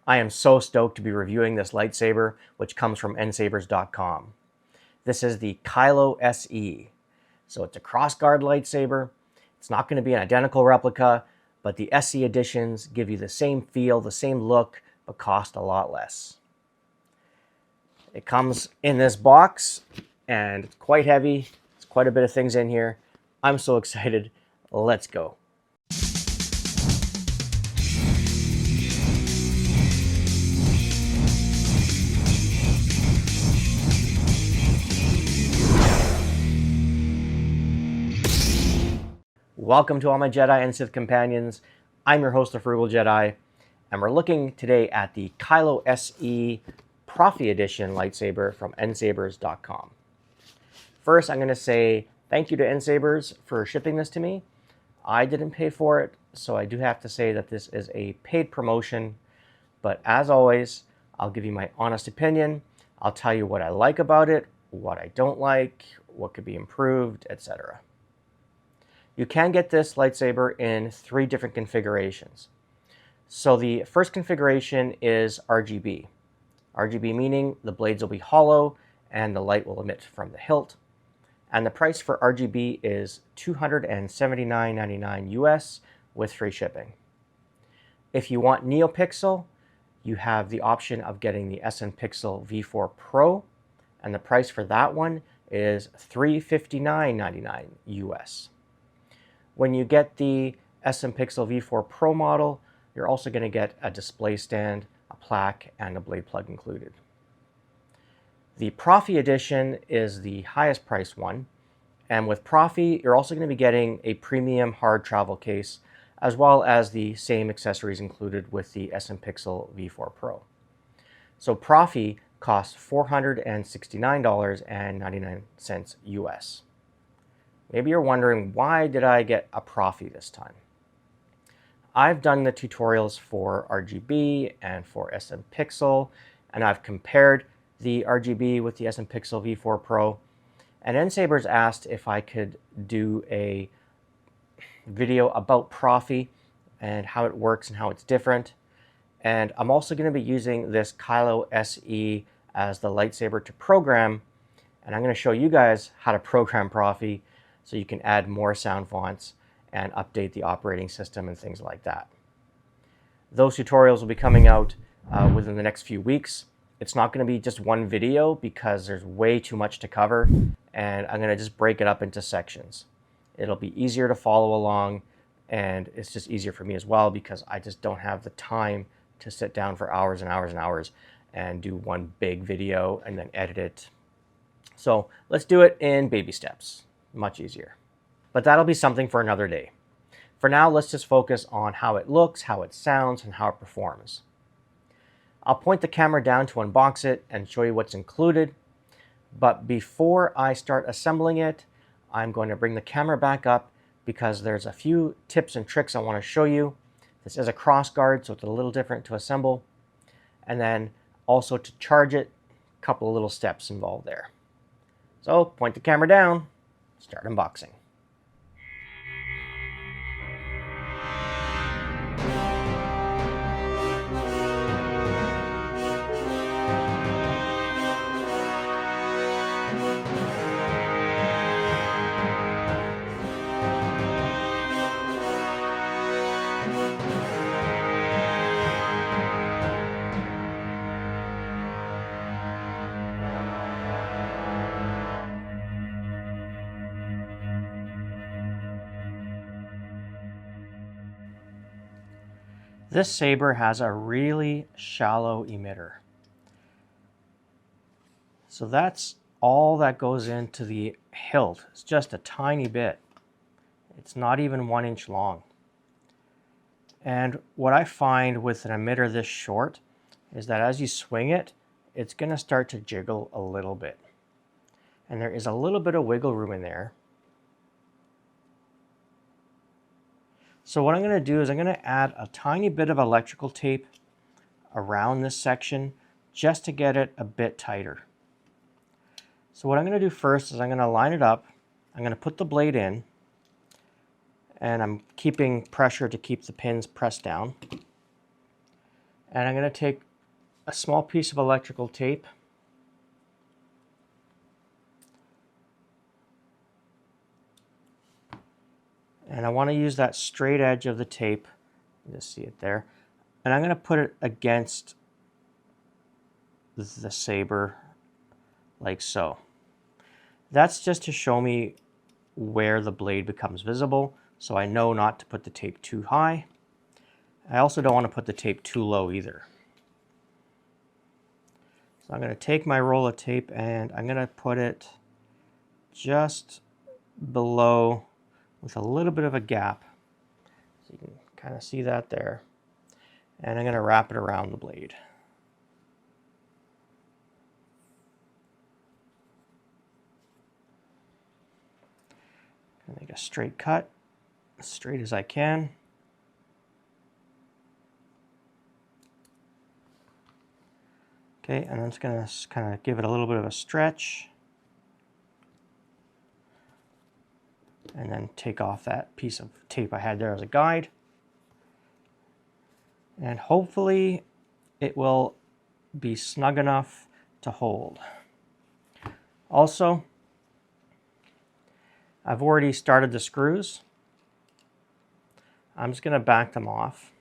I am so stoked to be reviewing this lightsaber, which comes from NSABERS.com. This is the KYLO SE. So it's a crossguard lightsaber. It's not going to be an identical replica, but the SE editions give you the same feel, the same look, but cost a lot less. It comes in this box, and it's quite heavy. There's quite a bit of things in here. I'm so excited. Let's go. Welcome to all my Jedi and Sith companions. I'm your host, the Frugal Jedi, and we're looking today at the KYLO SE Profi Edition lightsaber from NSABERS.com. First, I'm going to say thank you to NSABERS for shipping this to me. I didn't pay for it, so I do have to say that this is a paid promotion. But as always, I'll give you my honest opinion. I'll tell you what I like about it, what I don't like, what could be improved, etc. You can get this lightsaber in 3 different configurations. So the first configuration is RGB. RGB meaning the blades will be hollow and the light will emit from the hilt. And the price for RGB is $279.99 US with free shipping. If you want NeoPixel, you have the option of getting the SNPixel V4 Pro, and the price for that one is $359.99 US. When you get the SNPixel V4 Pro model, you're also going to get a display stand, a plaque, and a blade plug included. The Profi edition is the highest priced one, and with Profi, you're also going to be getting a premium hard travel case, as well as the same accessories included with the SNPixel V4 Pro. So Profi costs $469.99 US. Maybe you're wondering, why did I get a Profi this time? I've done the tutorials for RGB and for SNPixel, and I've compared the RGB with the SNPixel V4 Pro. And NSABERS asked if I could do a video about Profi and how it works and how it's different. And I'm also going to be using this KYLO SE as the lightsaber to program. And I'm going to show you guys how to program Profi, so you can add more sound fonts and update the operating system and things like that. Those tutorials will be coming out within the next few weeks. It's not going to be just one video because there's way too much to cover, and I'm going to just break it up into sections. It'll be easier to follow along, and it's just easier for me as well because I just don't have the time to sit down for hours and hours and hours and do one big video and then edit it. So let's do it in baby steps. Much easier. But that'll be something for another day. For now, let's just focus on how it looks, how it sounds, and how it performs. I'll point the camera down to unbox it and show you what's included. But before I start assembling it, I'm going to bring the camera back up because there's a few tips and tricks I want to show you. This is a crossguard, so it's a little different to assemble. And then also to charge it, a couple of little steps involved there. So point the camera down. Start unboxing. This saber has a really shallow emitter. So that's all that goes into the hilt. It's just a tiny bit. It's not even 1 inch long. And what I find with an emitter this short is that as you swing it, it's going to start to jiggle a little bit. And there is a little bit of wiggle room in there. So what I'm going to do is I'm going to add a tiny bit of electrical tape around this section just to get it a bit tighter. So what I'm going to do first is I'm going to line it up. I'm going to put the blade in, and I'm keeping pressure to keep the pins pressed down. And I'm going to take a small piece of electrical tape and I want to use that straight edge of the tape. You just see it there. And I'm going to put it against the saber like so. That's just to show me where the blade becomes visible, so I know not to put the tape too high. I also don't want to put the tape too low either. So I'm going to take my roll of tape and I'm going to put it just below with a little bit of a gap. So you can kind of see that there. And I'm going to wrap it around the blade. Make a straight cut, as straight as I can. Okay, and I'm just going to kind of give it a little bit of a stretch. And then take off that piece of tape I had there as a guide. And hopefully it will be snug enough to hold. Also, I've already started the screws. I'm just going to back them off.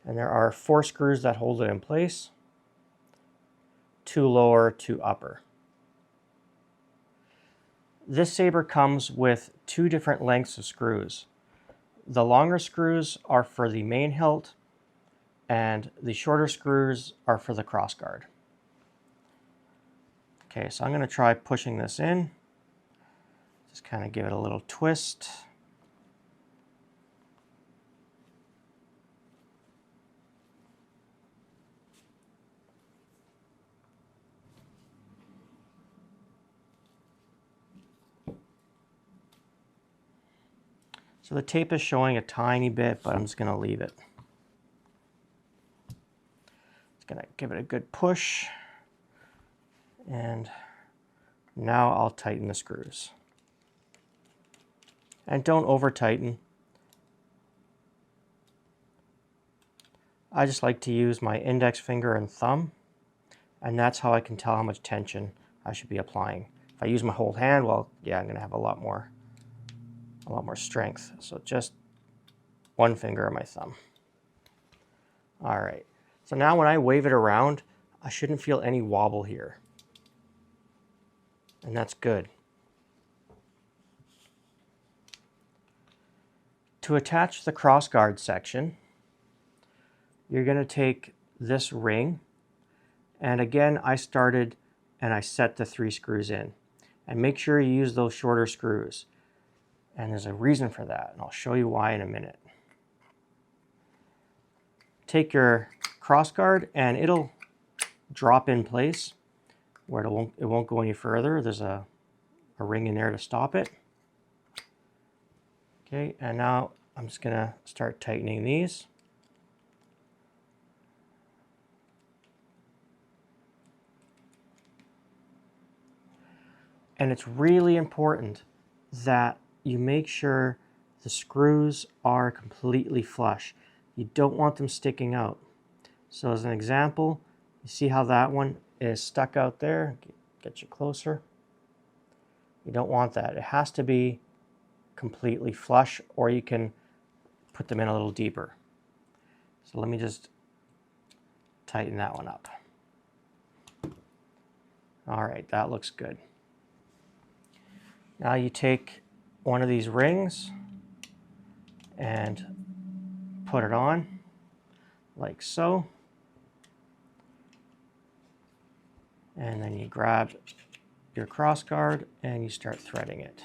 And there are 4 screws that hold it in place. 2 lower, 2 upper. This saber comes with 2 different lengths of screws. The longer screws are for the main hilt, and the shorter screws are for the crossguard. Okay, so I'm going to try pushing this in. Just kind of give it a little twist. So the tape is showing a tiny bit, but I'm just going to leave it. Just going to give it a good push. And now I'll tighten the screws. And don't over tighten. I just like to use my index finger and thumb, and that's how I can tell how much tension I should be applying. If I use my whole hand, well, yeah, I'm going to have a lot more strength. So just one finger and my thumb. All right. So now when I wave it around, I shouldn't feel any wobble here. And that's good. To attach the crossguard section, you're going to take this ring, and again I started and I set the 3 screws in. And make sure you use those shorter screws. And there's a reason for that, and I'll show you why in a minute. Take your crossguard and it'll drop in place where it won't go any further. There's a ring in there to stop it. Okay, and now I'm just going to start tightening these. And it's really important that you make sure the screws are completely flush. You don't want them sticking out. So as an example, you see how that one is stuck out there? Get you closer. You don't want that. It has to be completely flush, or you can put them in a little deeper. So let me just tighten that one up. All right, that looks good. Now you take one of these rings and put it on like so. And then you grab your crossguard and you start threading it.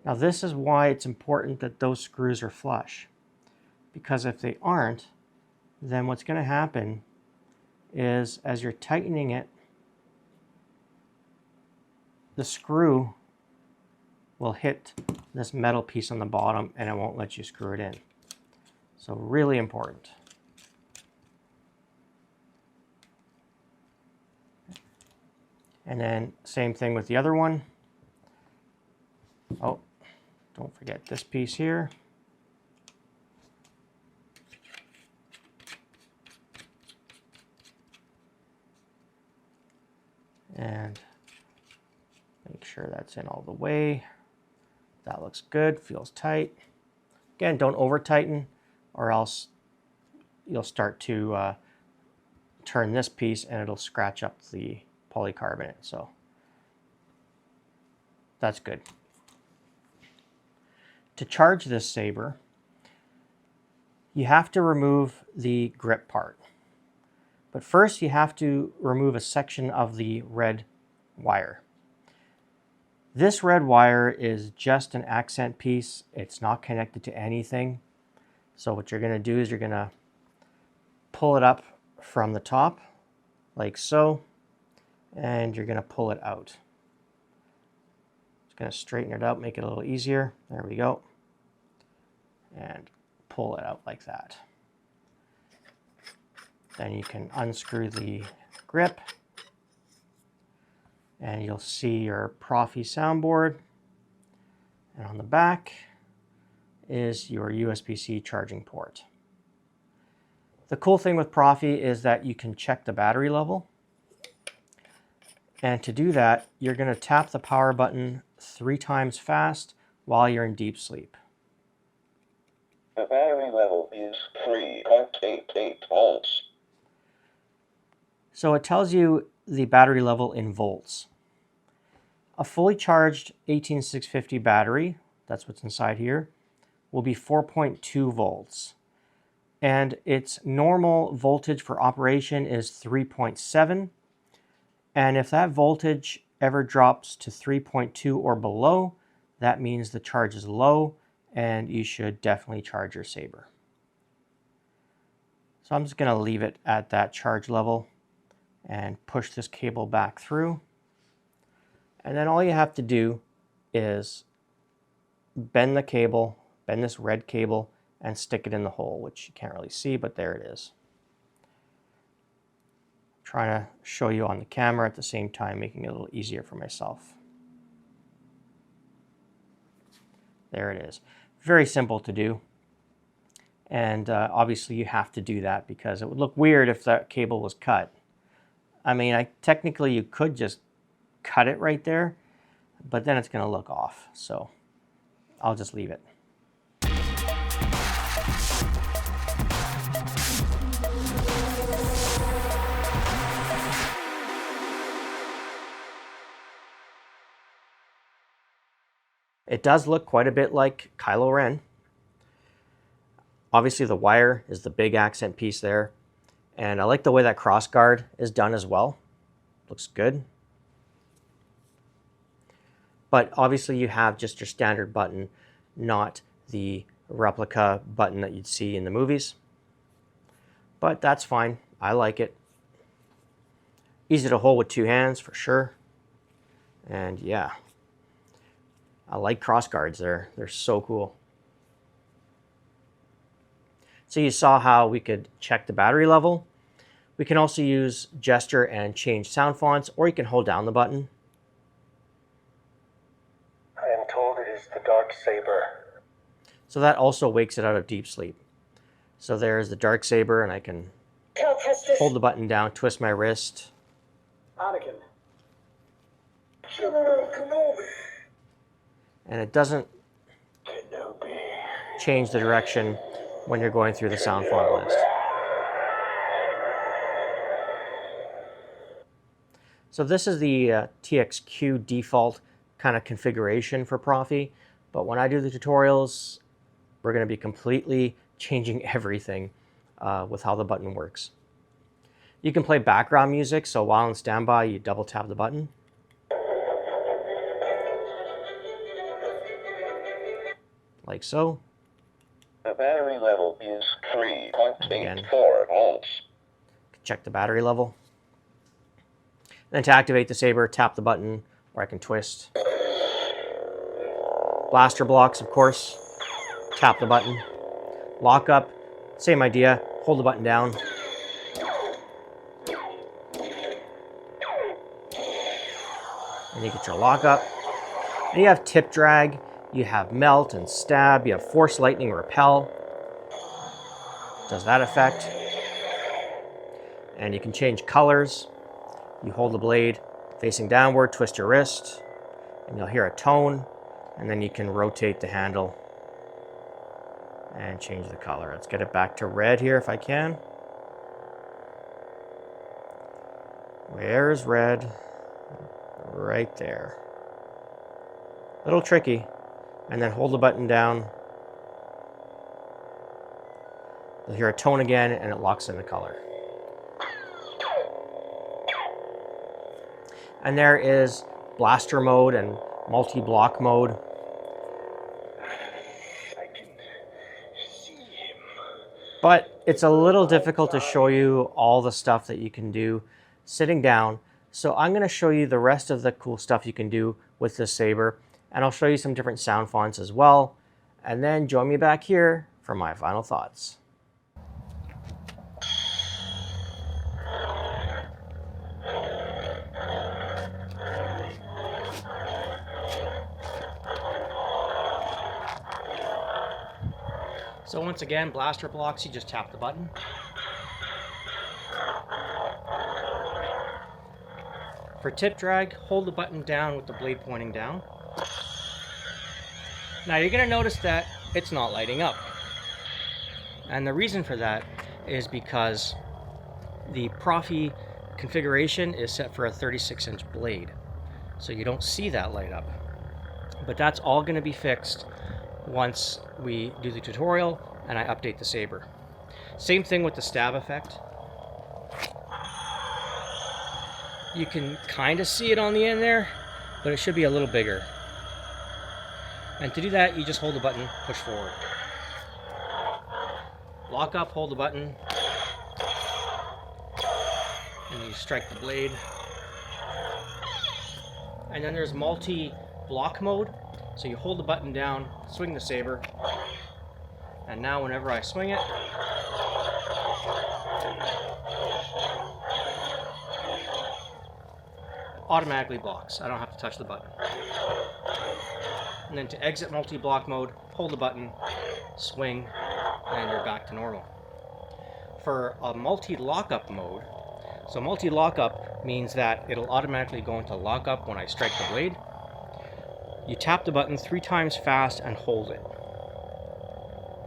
Now this is why it's important that those screws are flush, because if they aren't, then what's going to happen is as you're tightening it, the screw will hit this metal piece on the bottom and it won't let you screw it in. So really important. And then same thing with the other one. Oh, don't forget this piece here. And make sure that's in all the way. That looks good, feels tight. Again, don't over tighten or else you'll start to turn this piece and it'll scratch up the polycarbonate. So that's good. To charge this saber, you have to remove the grip part. But first you have to remove a section of the red wire. This red wire is just an accent piece. It's not connected to anything. So what you're going to do is you're going to pull it up from the top, like so, and you're going to pull it out. Just going to straighten it out, make it a little easier. There we go. And pull it out like that. Then you can unscrew the grip and you'll see your Profi soundboard. And on the back is your USB-C charging port. The cool thing with Profi is that you can check the battery level. And to do that, you're going to tap the power button 3 times fast while you're in deep sleep. The battery level is 3.88 volts. So it tells you the battery level in volts. A fully charged 18650 battery, that's what's inside here, will be 4.2 volts. And its normal voltage for operation is 3.7. And if that voltage ever drops to 3.2 or below, that means the charge is low and you should definitely charge your saber. So I'm just going to leave it at that charge level and push this cable back through. And then all you have to do is bend the cable, bend this red cable, and stick it in the hole, which you can't really see, but there it is. I'm trying to show you on the camera at the same time, making it a little easier for myself. There it is. Very simple to do. And obviously you have to do that because it would look weird if that cable was cut. I mean, technically you could just cut it right there, but then it's going to look off. So I'll just leave it. It does look quite a bit like KYLO REN. Obviously the wire is the big accent piece there. And I like the way that crossguard is done as well. Looks good. But obviously you have just your standard button, not the replica button that you'd see in the movies. But that's fine. I like it. Easy to hold with 2 hands for sure. And yeah, I like crossguards there. They're so cool. So you saw how we could check the battery level. We can also use gesture and change sound fonts, or you can hold down the button. I am told it is the Darth Saber. So that also wakes it out of deep sleep. So there's the Darth Saber, and I can Tell Kestis. hold the button down, twist my wrist. Anakin. General Kenobi. And it doesn't Kenobi. change the direction when you're going through the sound font list. So this is the TXQ default kind of configuration for Profi, but when I do the tutorials, we're going to be completely changing everything with how the button works. You can play background music, so while on standby, you double tap the button. Like so. The battery level is 3.84 volts. Check the battery level. Then to activate the saber, tap the button, or I can twist. Blaster blocks, of course. Tap the button. Lock up, same idea. Hold the button down. And you get your lock up. And you have tip drag. You have melt and stab. You have force lightning repel. Does that effect. And you can change colors. You hold the blade Facing downward, twist your wrist, and you'll hear a tone, and then you can rotate the handle and change the color. Let's get it back to red here if I can. Where's red? Right there. A little tricky. And then hold the button down. You'll hear a tone again, and it locks in the color. And there is blaster mode and multi-block mode. I can see him. But it's a little difficult to show you all the stuff that you can do sitting down. So I'm going to show you the rest of the cool stuff you can do with this saber. And I'll show you some different sound fonts as well. And then join me back here for my final thoughts. So once again, blaster blocks, you just tap the button. For tip drag, hold the button down with the blade pointing down. Now you're going to notice that it's not lighting up. And the reason for that is because the Profi configuration is set for a 36-inch blade. So you don't see that light up. But that's all going to be fixed once we do the tutorial and I update the saber. Same thing with the stab effect. You can kind of see it on the end there, but it should be a little bigger. And to do that, you just hold the button, push forward. Lock up, hold the button, and you strike the blade. And then there's multi-block mode. So you hold the button down, swing the saber, and now whenever I swing it, automatically blocks. I don't have to touch the button. And then to exit multi-block mode, hold the button, swing, and you're back to normal. For a multi-lockup mode, so multi-lockup means that it'll automatically go into lockup when I strike the blade. You tap the button 3 times fast and hold it.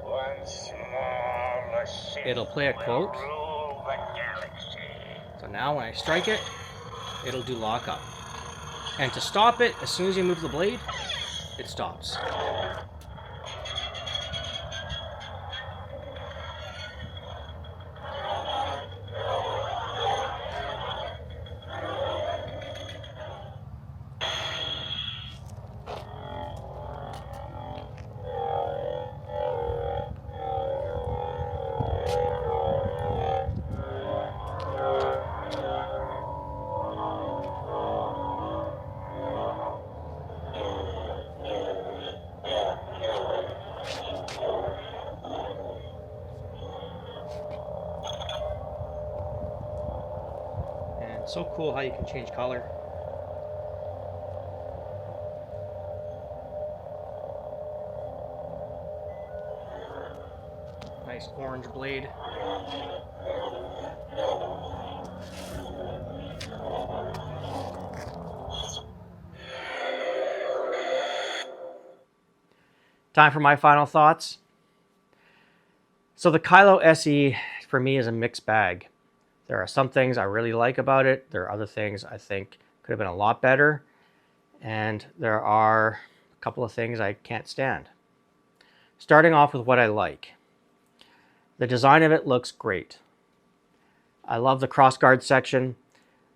Once more, It'll play a quote. So now when I strike it, it'll do lockup. And to stop it, as soon as you move the blade, it stops. So cool how you can change color. Nice orange blade. Time for my final thoughts. So the KYLO SE for me is a mixed bag. There are some things I really like about it. There are other things I think could have been a lot better. And there are a couple of things I can't stand. Starting off with what I like. The design of it looks great. I love the crossguard section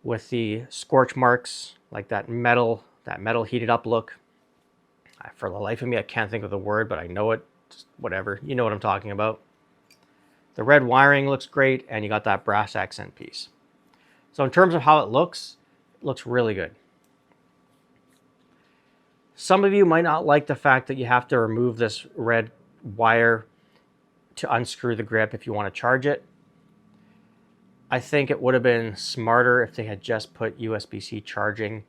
with the scorch marks, like that metal heated up look. For the life of me, I can't think of the word, but I know it. Just whatever. You know what I'm talking about. The red wiring looks great, and you got that brass accent piece. So in terms of how it looks really good. Some of you might not like the fact that you have to remove this red wire to unscrew the grip if you want to charge it. I think it would have been smarter if they had just put USB-C charging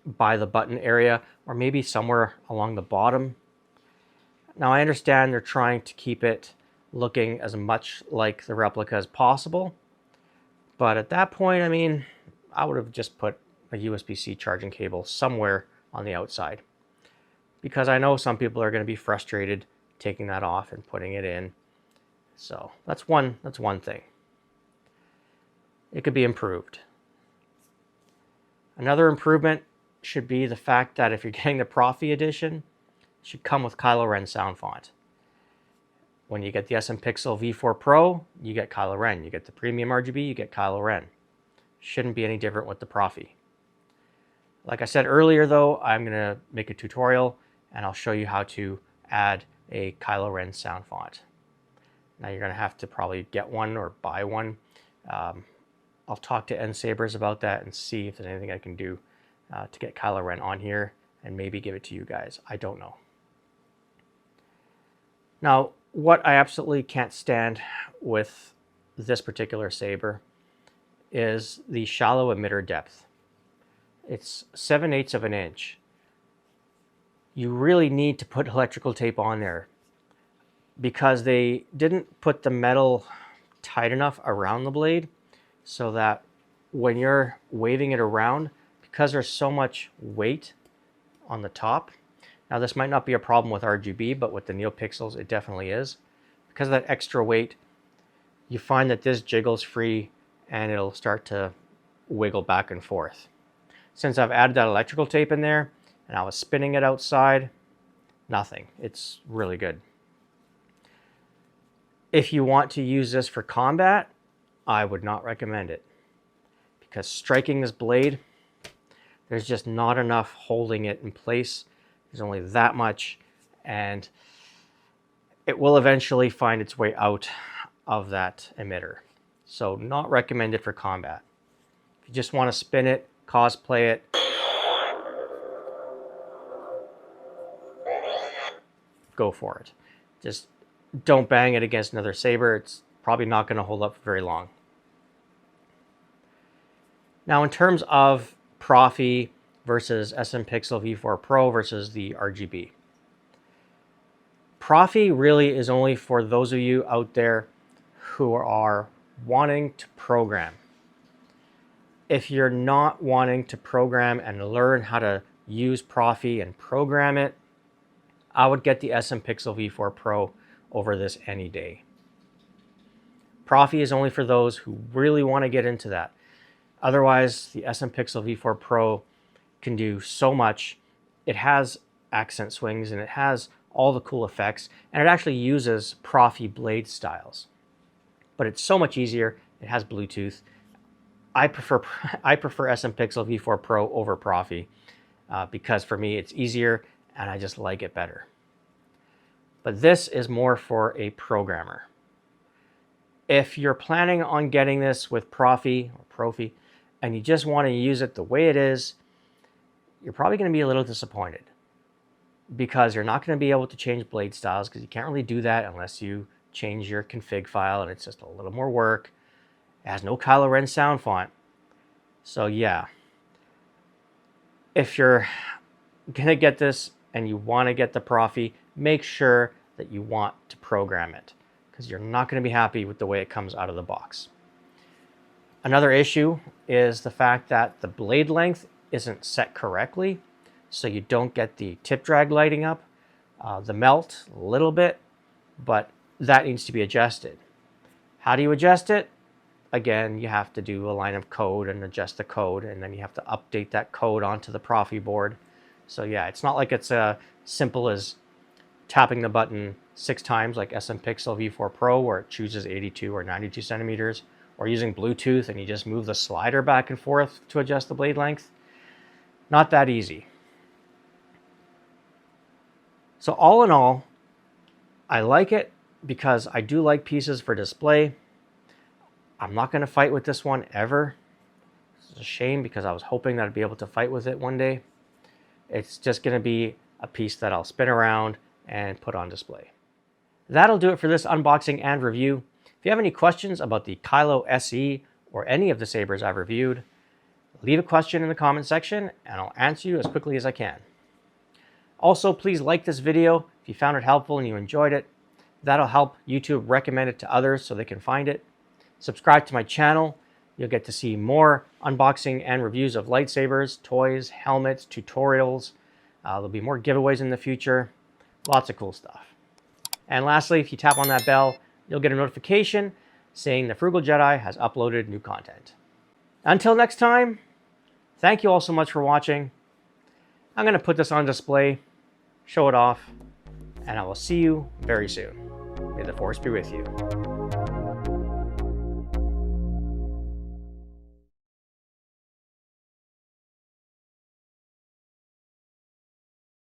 by the button area, or maybe somewhere along the bottom. Now I understand they're trying to keep it looking as much like the replica as possible, but at that point, I mean, I would have just put a USB-C charging cable somewhere on the outside, because I know some people are going to be frustrated taking that off and putting it in. So that's one thing. It could be improved. Another improvement should be the fact that if you're getting the Profi edition, it should come with KYLO REN sound font. When you get the SM Pixel V4 Pro, you get KYLO REN. You get the premium RGB, you get KYLO REN. Shouldn't be any different with the Profi. Like I said earlier though, I'm going to make a tutorial and I'll show you how to add a KYLO REN sound font. Now you're going to have to probably get one or buy one. I'll talk to NSABERS about that and see if there's anything I can do to get KYLO REN on here and maybe give it to you guys. I don't know. Now, what I absolutely can't stand with this particular saber is the shallow emitter depth. It's 7/8 of an inch. You really need to put electrical tape on there because they didn't put the metal tight enough around the blade so that when you're waving it around, because there's so much weight on the top. Now this might not be a problem with RGB, but with the NeoPixels it definitely is. Because of that extra weight, you find that this jiggles free and it'll start to wiggle back and forth. Since I've added that electrical tape in there and I was spinning it outside, nothing. It's really good. If you want to use this for combat, I would not recommend it. Because striking this blade, there's just not enough holding it in place. There's only that much, and it will eventually find its way out of that emitter. So not recommended for combat. If you just want to spin it, cosplay it, go for it. Just don't bang it against another saber. It's probably not going to hold up for very long. Now in terms of Profi versus SM Pixel V4 Pro versus the RGB. Profi really is only for those of you out there who are wanting to program. If you're not wanting to program and learn how to use Profi and program it, I would get the SM Pixel V4 Pro over this any day. Profi is only for those who really want to get into that. Otherwise, the SM Pixel V4 Pro can do so much. It has accent swings and it has all the cool effects, and it actually uses Profi blade styles. But it's so much easier. It has Bluetooth. I prefer SM Pixel V4 Pro over Profi because for me it's easier and I just like it better. But this is more for a programmer. If you're planning on getting this with Profi or Profi and you just want to use it the way it is, you're probably going to be a little disappointed because you're not going to be able to change blade styles because you can't really do that unless you change your config file, and it's just a little more work. It has no KYLO REN sound font. So yeah, if you're going to get this and you want to get the Profi, make sure that you want to program it because you're not going to be happy with the way it comes out of the box. Another issue is the fact that the blade length isn't set correctly, so you don't get the tip drag lighting up. The melt a little bit, but that needs to be adjusted. How do you adjust it? Again, you have to do a line of code and adjust the code, and then you have to update that code onto the Profi board. So yeah, it's not like it's simple as tapping the button 6 times like SM Pixel V4 Pro where it chooses 82 or 92 centimeters, or using Bluetooth and you just move the slider back and forth to adjust the blade length. Not that easy. So all in all, I like it because I do like pieces for display. I'm not going to fight with this one ever. It's a shame because I was hoping that I'd be able to fight with it one day. It's just going to be a piece that I'll spin around and put on display. That'll do it for this unboxing and review. If you have any questions about the KYLO SE or any of the sabers I've reviewed, leave a question in the comment section and I'll answer you as quickly as I can. Also, please like this video if you found it helpful and you enjoyed it. That'll help YouTube recommend it to others so they can find it. Subscribe to my channel You'll get to see more unboxing and reviews of lightsabers, toys, helmets, tutorials. There'll be more giveaways in the future. Lots of cool stuff. And lastly, if you tap on that bell, you'll get a notification saying the Frugal Jedi has uploaded new content. Until next time, thank you all so much for watching. I'm going to put this on display, show it off, and I will see you very soon. May the Force be with you.